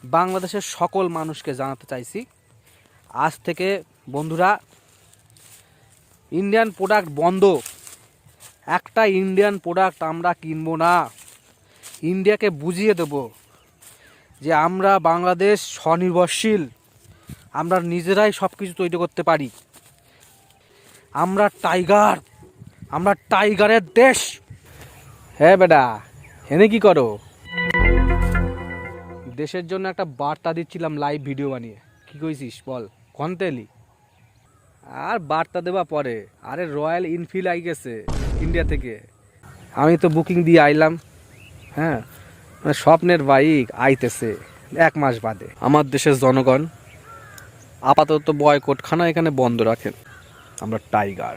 বাংলাদেশের সকল মানুষকে জানাতে চাইছি, আজ থেকে বন্ধুরা ইন্ডিয়ান প্রোডাক্ট বন্ধ। একটা ইন্ডিয়ান প্রোডাক্ট আমরা কিনবো না। ইন্ডিয়াকে বুঝিয়ে দেব যে আমরা বাংলাদেশ স্বনির্ভরশীল, আমরা নিজেরাই সব কিছু তৈরি করতে পারি। আমরা টাইগার, আমরা টাইগারের দেশ। হ্যাঁ বেটা, এনে কি করো? দেশের জন্য একটা বার্তা দিচ্ছিলাম লাইভ ভিডিও বানিয়ে। কি কইছিস বল, কনতে এলি? আর বার্তা দেবা পরে। আরে রয়্যাল এনফিল্ড আই গেছে ইন্ডিয়া থেকে, আমি তো বুকিং দিয়ে আইলাম। হ্যাঁ, মানে স্বপ্নের বাইক আইতেছে 1 মাস বাদে। আমার দেশের জনগণ আপাতত বয়কটখানা এখানে বন্ধ রাখেন। আমরা টাইগার।